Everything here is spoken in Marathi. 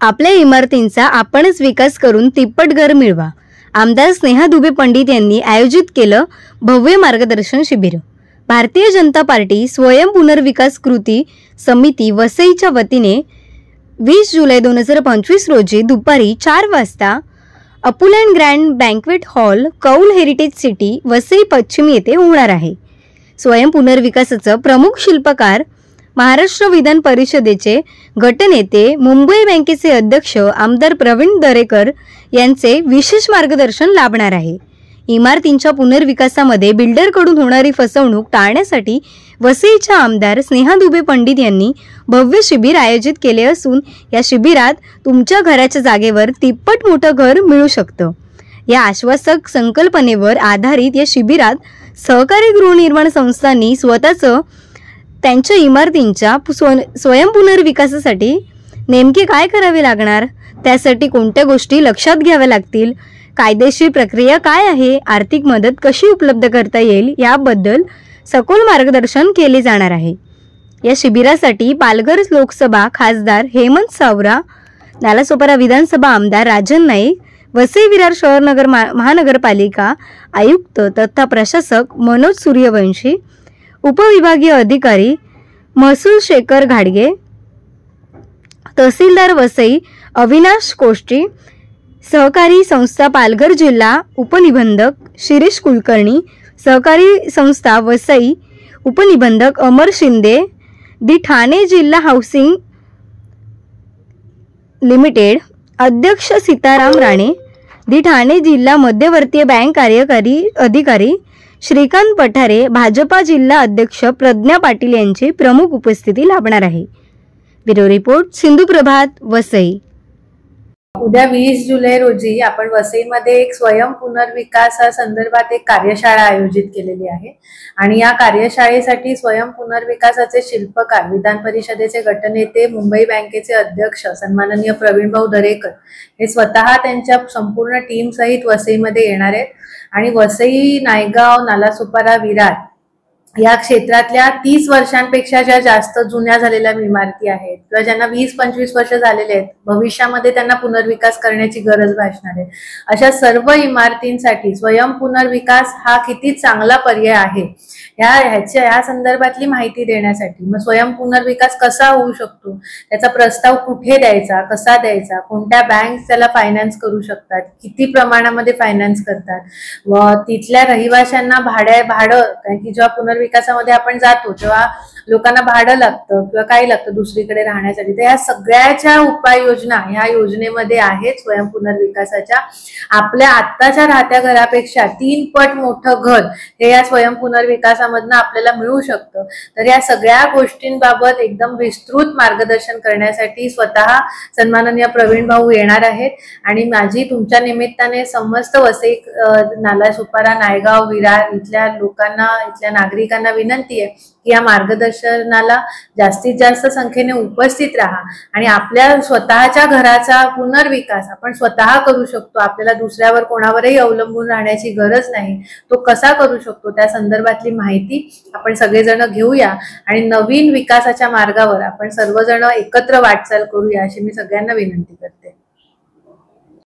आपल्या इमारतींचा आपणच विकास करून तिप्पट घर मिळवा. आमदार स्नेहा दुबे पंडित यांनी आयोजित केलं भव्य मार्गदर्शन शिबिर. भारतीय जनता पार्टी स्वयं पुनर्विकास कृती समिती वसईच्या वतीने 20 जुलै 2025 रोजी दुपारी 4 वाजता अपुलँड ग्रँड बँक्वेट हॉल, कौल हेरिटेज सिटी, वसई पश्चिम येथे होणार आहे. स्वयं पुनर्विकासाचं प्रमुख शिल्पकार, महाराष्ट्र विधान परिषदेचे गटनेते, मुंबई बँकेचे अध्यक्ष आमदार प्रवीण दरेकर यांचे विशेष मार्गदर्शन लाभणार आहे. इमारतींच्या पुनर्विकासामध्ये बिल्डरकडून होणारी फसवणूक टाळण्यासाठी वसईच्या आमदार स्नेहा दुबे पंडित यांनी भव्य शिबिर आयोजित केले असून या शिबिरात तुमच्या घराच्या जागेवर तिप्पट मोठं घर मिळू शकतं. या आश्वासक संकल्पनेवर आधारित या शिबिरात सहकारी गृहनिर्माण संस्थांनी स्वतःचं त्यांच्या इमारतींच्या स्वयं पुनर्विकासासाठी नेमके काय करावे लागणार, त्यासाठी कोणत्या गोष्टी लक्षात घ्याव्या लागतील, कायदेशीर प्रक्रिया काय आहे, आर्थिक मदत कशी उपलब्ध करता येईल याबद्दल सखोल मार्गदर्शन केले जाणार आहे. या शिबिरासाठी पालघर लोकसभा खासदार हेमंत सावरा, नालासोपारा विधानसभा आमदार राजन नाईक, वसई विरार शहर महानगरपालिका आयुक्त तथा प्रशासक मनोज सूर्यवंशी, उपविभागीय अधिकारी महसूल शेखर घाडगे, तहसीलदार वसई अविनाश कोष्टी, सहकारी संस्था पालघर जिल्हा उपनिबंधक शिरीष कुलकर्णी, सहकारी संस्था वसई उपनिबंधक अमर शिंदे, दी ठाणे जिल्हा हाऊसिंग लिमिटेड अध्यक्ष सीताराम राणे, दी ठाणे जिल्हा मध्यवर्ती बँक कार्यकारी अधिकारी श्रीकांत पठारे, भाजपा जिल्हा अध्यक्ष प्रज्ञा पाटील यांची प्रमुख उपस्थिती लाभणार आहे. ब्युरो रिपोर्ट, सिंधू प्रभात, वसई. उद्या 20 जुलै रोजी आपण वसईमध्ये एक स्वयं पुनर्विकासासंदर्भात एक कार्यशाळा आयोजित केलेली आहे आणि या कार्यशाळेसाठी स्वयं पुनर्विकासाचे शिल्पकार, विधान परिषदेचे गटनेते, मुंबई बँकेचे अध्यक्ष सन्माननीय प्रवीणभाऊ दरेकर हे स्वतः त्यांच्या संपूर्ण टीम सहित वसईमध्ये येणार आहेत आणि वसई, नायगाव, नालासोपारा, विरार या क्षेत्रातल्या 30 वर्षांपेक्षा ज्या जास्त जुन्या झालेल्या इमारती आहेत किंवा ज्यांना 20-25 वर्ष झालेले आहेत, भविष्यामध्ये त्यांना पुनर्विकास करण्याची गरज भासणार आहे, अशा सर्व इमारतींसाठी स्वयं पुनर्विकास हा किती चांगला पर्याय आहे ह्या संदर्भातली माहिती देण्यासाठी, मग स्वयं पुनर्विकास कसा होऊ शकतो, त्याचा प्रस्ताव कुठे द्यायचा, कसा द्यायचा, कोणत्या बँक त्याला फायनान्स करू शकतात, किती प्रमाणामध्ये फायनान्स करतात, व तिथल्या रहिवाशांना भाडं, कारण की जेव्हा पुनर्विकासामध्ये आपण जातो तेव्हा लोकांना भाडं लागतं किंवा काय लागतं दुसरीकडे राहण्यासाठी, तर ह्या सगळ्याच्या उपाययोजना ह्या योजनेमध्ये आहेत. स्वयं पुनर्विकासाच्या आपल्या आत्ताच्या राहत्या घरापेक्षा 3 पट मोठं घर हे या स्वयं पुनर्विकासामधनं आपल्याला मिळू शकतं. तर या सगळ्या गोष्टींबाबत एकदम विस्तृत मार्गदर्शन करण्यासाठी स्वतः सन्माननीय प्रवीण भाऊ येणार आहेत आणि माझी तुमच्या निमित्ताने समस्त वसई, नालासोपारा, नायगाव, विरार इथल्या लोकांना, इथल्या नागरिकांना विनंती आहे की या मार्गदर्शनाला जास्तीत जास्त संख्येने उपस्थित राहा आणि आपल्या स्वतःच्या घराचा पुनर्विकास आपण स्वतः करू शकतो. आपल्याला दुसऱ्यावर कोणावरही अवलंबून राहण्याची गरज नाही. तो कसा करू शकतो त्या संदर्भातली माहिती आपण सगळेजण घेऊया आणि नवीन विकासाच्या मार्गावर आपण सर्वजण एकत्र वाटचाल करूया अशी मी सगळ्यांना विनंती करते.